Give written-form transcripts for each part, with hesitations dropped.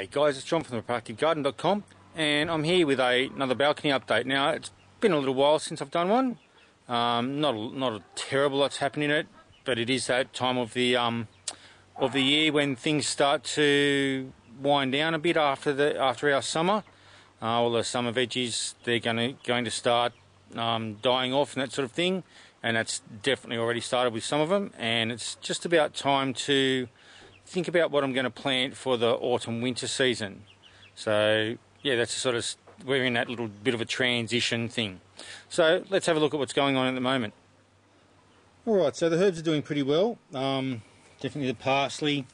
G'day guys, it's John from theproductivegarden.com and I'm here with another balcony update. Now it's been a little while since I've done one. Not a terrible lot's happening in it, but it is that time of the year when things start to wind down a bit after our summer. All the summer veggies, they're going to start dying off and that sort of thing, and that's definitely already started with some of them, and it's just about time to think about what I'm going to plant for the autumn winter season. So yeah, that's sort of, we're in that little bit of a transition thing. So let's have a look at what's going on at the moment. Alright, so the herbs are doing pretty well. Definitely the parsley.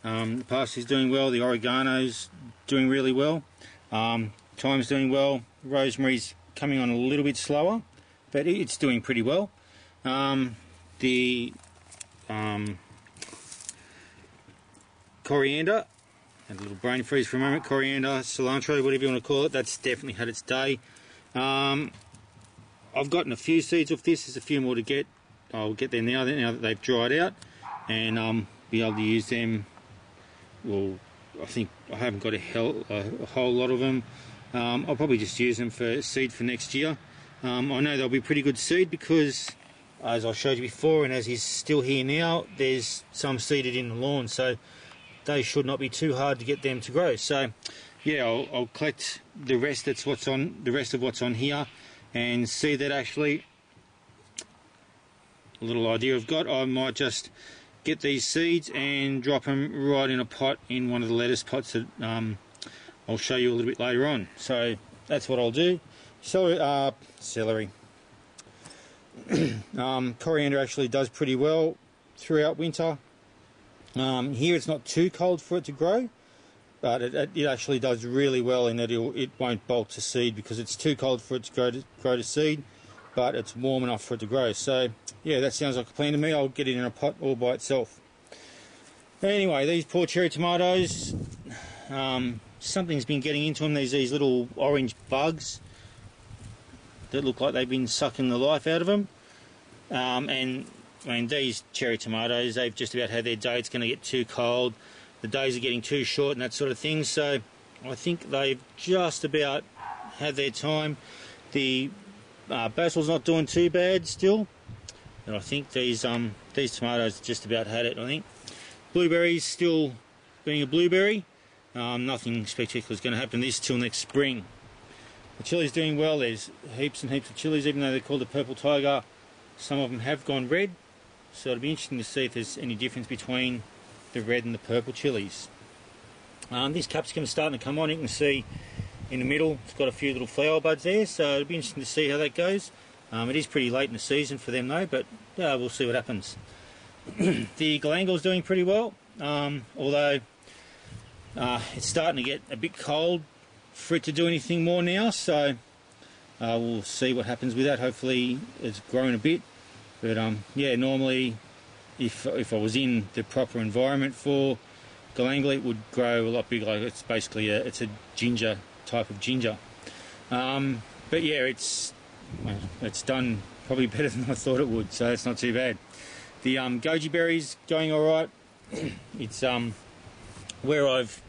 The parsley's doing well, the oregano's doing really well. Thyme's doing well, rosemary's coming on a little bit slower, but it's doing pretty well. Coriander, had a little brain freeze for a moment, coriander, cilantro, whatever you want to call it, that's definitely had its day. I've gotten a few seeds off this, there's a few more to get. I'll get there now that they've dried out, and be able to use them. Well, I think I haven't got a whole lot of them. I'll probably just use them for seed for next year. I know they'll be pretty good seed because, as I showed you before, and as is still here now, there's some seeded in the lawn, so they should not be too hard to get them to grow. So yeah, I'll collect the rest of what's on here and see that actually a little idea I've got. I might just get these seeds and drop them right in a pot in one of the lettuce pots that I'll show you a little bit later on. So that's what I'll do. Celery. Coriander actually does pretty well throughout winter. Here it's not too cold for it to grow, but it actually does really well in that it won't bolt to seed because it's too cold for it to grow to seed, but it's warm enough for it to grow. So yeah, that sounds like a plan to me. I'll get it in a pot all by itself. Anyway, these poor cherry tomatoes, something's been getting into them. There's these little orange bugs that look like they've been sucking the life out of them, and I mean, these cherry tomatoes, they've just about had their day. It's going to get too cold, the days are getting too short and that sort of thing, so I think they've just about had their time. The basil's not doing too bad still, but I think these tomatoes just about had it, I think. Blueberries still being a blueberry. Nothing spectacular is going to happen this till next spring. The chili's doing well. There's heaps and heaps of chilies, even though they're called the purple tiger. Some of them have gone red, so it'll be interesting to see if there's any difference between the red and the purple chilies. This capsicum's starting to come on. You can see in the middle it's got a few little flower buds there, so it'll be interesting to see how that goes. It is pretty late in the season for them though, but we'll see what happens. The galangle's doing pretty well, although it's starting to get a bit cold for it to do anything more now, so we'll see what happens with that. Hopefully it's grown a bit, but yeah, normally if I was in the proper environment for galangle, it would grow a lot bigger. Like it's basically it's a ginger type of ginger, but yeah, it's done probably better than I thought it would, so it's not too bad. The goji berries going all right. It's where I've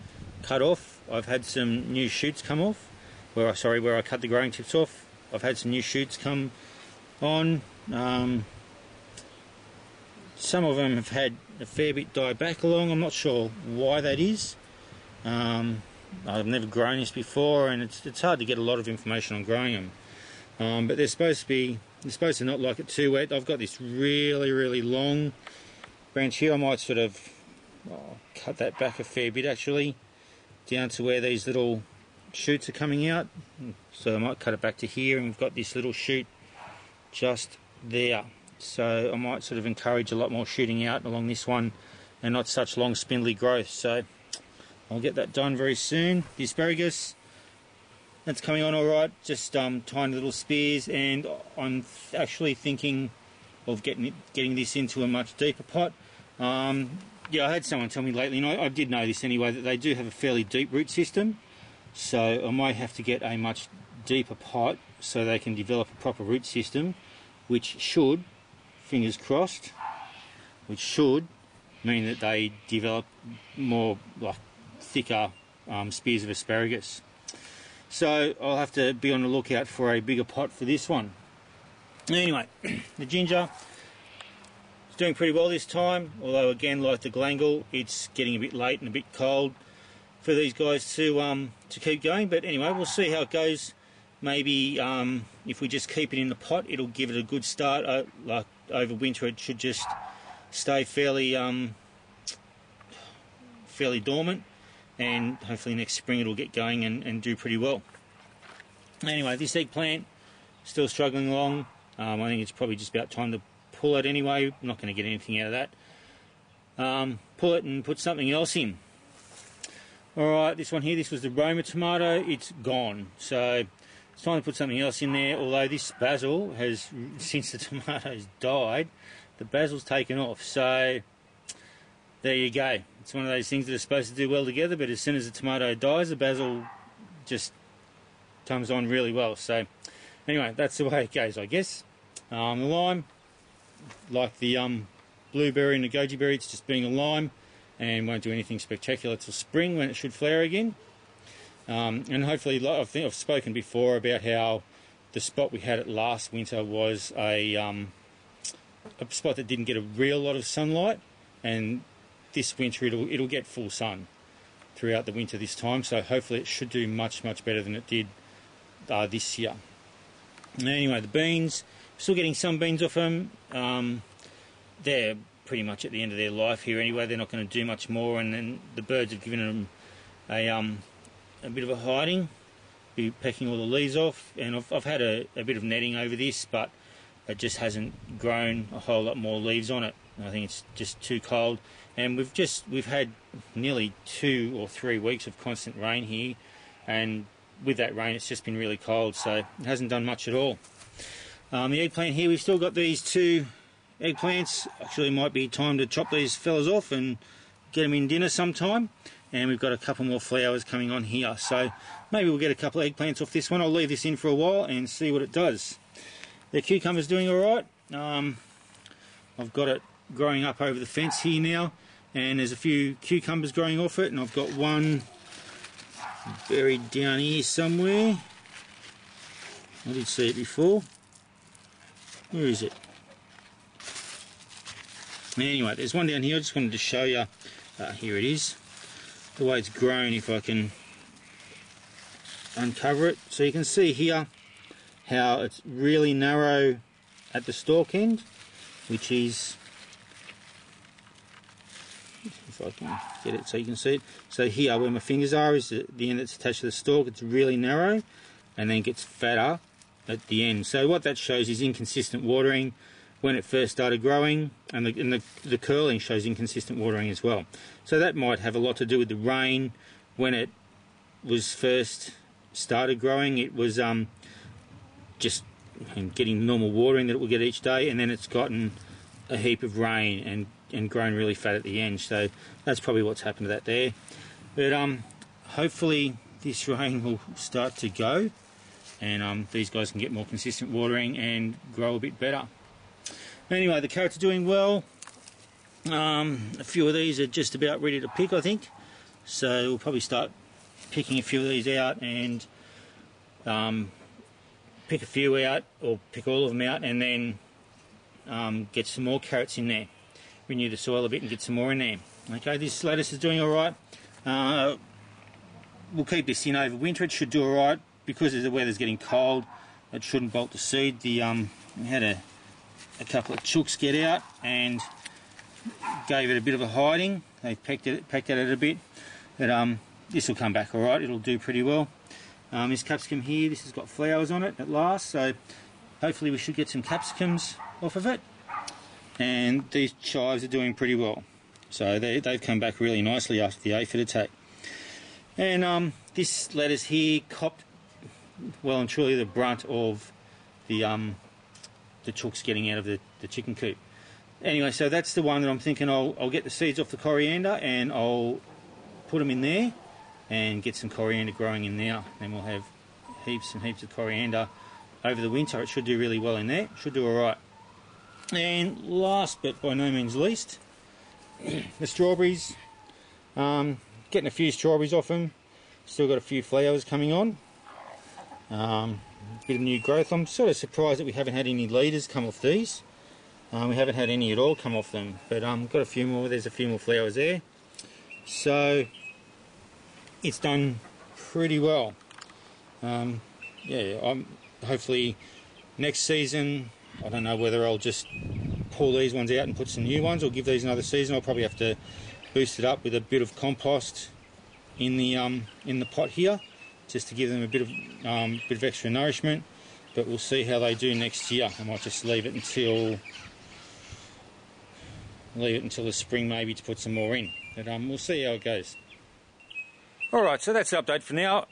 cut off, I've had some new shoots come off. Where I cut the growing tips off, I've had some new shoots come on. Some of them have had a fair bit die back along. I'm not sure why that is. I've never grown this before, and it's hard to get a lot of information on growing them. But they're supposed to not like it too wet. I've got this really long branch here. I might sort of cut that back a fair bit actually, down to where these little shoots are coming out. So I might cut it back to here, and we've got this little shoot just there. So I might sort of encourage a lot more shooting out along this one and not such long spindly growth. So I'll get that done very soon. The asparagus, that's coming on all right, just tiny little spears, and I'm actually thinking of getting this into a much deeper pot. Yeah, I had someone tell me lately, and I did know this anyway, that they do have a fairly deep root system, so I might have to get a much deeper pot so they can develop a proper root system, which should, fingers crossed, which should mean that they develop more like thicker spears of asparagus. So I'll have to be on the lookout for a bigger pot for this one. Anyway, the ginger is doing pretty well this time, although again, like the glangle, it's getting a bit late and a bit cold for these guys to keep going. But anyway, we'll see how it goes. Maybe if we just keep it in the pot, it'll give it a good start. Like over winter, it should just stay fairly dormant, and hopefully next spring it'll get going and do pretty well. Anyway, this eggplant still struggling along. I think it's probably just about time to pull it anyway. I'm not going to get anything out of that. Pull it and put something else in. Alright, this one here, this was the Roma tomato. It's gone, so it's time to put something else in there. Although this basil has, since the tomatoes died, the basil's taken off. So there you go. It's one of those things that are supposed to do well together, but as soon as the tomato dies, the basil just comes on really well. So anyway, that's the way it goes, I guess. The lime, like the blueberry and the goji berry, it's just being a lime and won't do anything spectacular till spring when it should flower again. And hopefully, I think I've spoken before about how the spot we had it last winter was a spot that didn't get a real lot of sunlight, and this winter it'll get full sun throughout the winter this time, so hopefully it should do much better than it did this year. Anyway, the beans, still getting some beans off them. They're pretty much at the end of their life here anyway. They're not going to do much more, and then the birds have given them a bit of a hiding, be pecking all the leaves off. And I've had a bit of netting over this, but it just hasn't grown a whole lot more leaves on it. I think it's just too cold, and we've had nearly 2 or 3 weeks of constant rain here, and with that rain it's just been really cold, so it hasn't done much at all. The eggplant here, we've still got these 2 eggplants. Actually, it might be time to chop these fellas off and get them in dinner sometime. And we've got a couple more flowers coming on here, so maybe we'll get a couple of eggplants off this one. I'll leave this in for a while and see what it does. The cucumber's doing alright. I've got it growing up over the fence here now, and there's a few cucumbers growing off it, and I've got one buried down here somewhere. I did see it before. Where is it? Anyway, there's one down here. I just wanted to show you. Here it is. The way it's grown, if I can uncover it. So you can see here how it's really narrow at the stalk end, which is, if I can get it so you can see it. So here where my fingers are is the end that's attached to the stalk. It's really narrow and then gets fatter at the end. So what that shows is inconsistent watering when it first started growing, and the curling shows inconsistent watering as well. So that might have a lot to do with the rain. When it was first started growing, it was just getting normal watering that it will get each day, and then it's gotten a heap of rain and grown really fat at the end. So that's probably what's happened to that there. But hopefully this rain will start to go, and these guys can get more consistent watering and grow a bit better. Anyway, the carrots are doing well. A few of these are just about ready to pick, I think. So we'll probably start picking a few of these out and pick a few out, or pick all of them out, and then get some more carrots in there. Renew the soil a bit and get some more in there. Okay, this lettuce is doing alright. We'll keep this in over winter. It should do alright. Because the weather's getting cold, it shouldn't bolt to seed. We had a couple of chooks get out and gave it a bit of a hiding. They pecked at it a bit, but this will come back alright. It'll do pretty well. This capsicum here, this has got flowers on it at last, so hopefully we should get some capsicums off of it. And these chives are doing pretty well, so they've come back really nicely after the aphid attack. And this lettuce here copped well and truly the brunt of the chooks getting out of the chicken coop. Anyway, so that's the one that I'm thinking I'll get the seeds off the coriander and I'll put them in there and get some coriander growing in there. Then we'll have heaps and heaps of coriander over the winter. It should do really well in there. It should do alright. And last but by no means least, the strawberries. Getting a few strawberries off them. Still got a few flowers coming on. Bit of new growth. I'm sort of surprised that we haven't had any leaders come off these. We haven't had any at all come off them, but got a few more. There's a few more flowers there. So it's done pretty well. Yeah, hopefully next season, I don't know whether I'll just pull these ones out and put some new ones or give these another season. I'll probably have to boost it up with a bit of compost in the pot here, just to give them a bit of extra nourishment. But we'll see how they do next year. I might just leave it until the spring maybe to put some more in. But we'll see how it goes. Alright, so that's the update for now.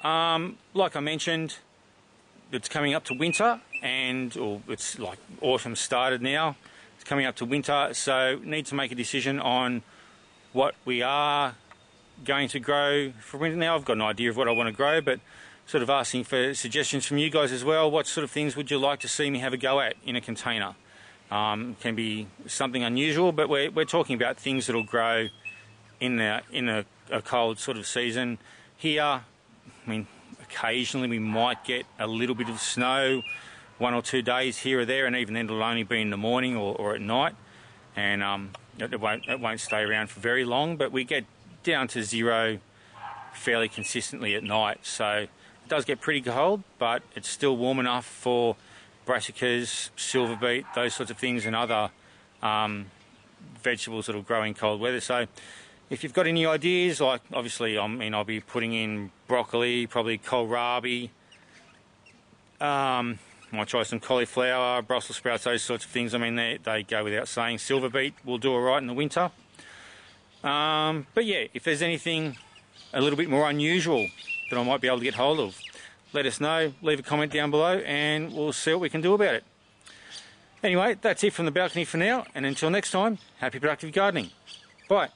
Like I mentioned, it's coming up to winter, or it's like autumn started now. It's coming up to winter, so need to make a decision on what we are going to grow for winter. Now I've got an idea of what I want to grow, but sort of asking for suggestions from you guys as well. What sort of things would you like to see me have a go at in a container? Can be something unusual, but we're talking about things that'll grow in a cold sort of season. Here, I mean, occasionally we might get a little bit of snow, 1 or 2 days here or there, and even then it'll only be in the morning or at night, and it won't stay around for very long. But we get down to 0 fairly consistently at night, so it does get pretty cold, but it's still warm enough for brassicas, silverbeet, those sorts of things, and other vegetables that'll grow in cold weather. So if you've got any ideas, like obviously, I mean, I'll be putting in broccoli, probably kohlrabi, might try some cauliflower, Brussels sprouts, those sorts of things. I mean, they go without saying. Silverbeet will do all right in the winter. But yeah, if there's anything a little bit more unusual that I might be able to get hold of, let us know, leave a comment down below, and we'll see what we can do about it. Anyway, that's it from the balcony for now, and until next time, happy productive gardening. Bye.